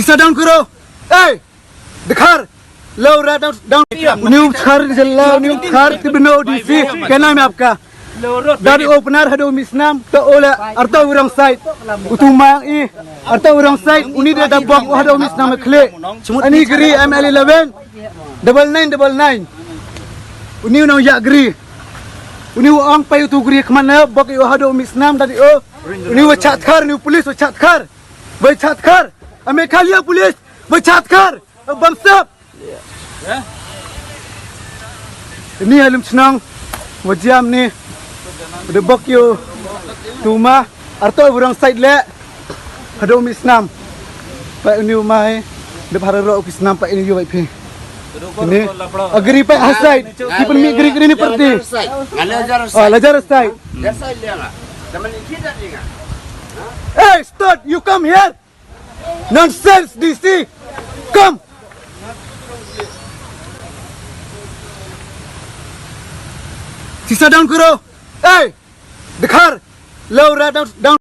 शीशा डाउन करो। ए दिखार लो रहा डाउन न्यू थार जल्ला न्यू थार तिबनो डीसी क्या नाम है आपका dari opener hado misnam to ola arto urang side utuma i arto urang side uni da bok hado misnam khle ani gri ML11 9999 uni no ya gri uni ang payu tu gri kemana bok i hado misnam dari o uni wa chat khar ni polis wa chat khar ame khalia polis wa chat khar bamsap ini halim senang wajam ni the bok you tuma arto urang side le hado misnam pa ni mai de bhararo kisnam pa ini yo bai phi ini agri pa aside kipen mi gri ni perti lajar side hey stop you come here nonsense DC come शीशा डाउन करो ए दिखार लो रहा डाउन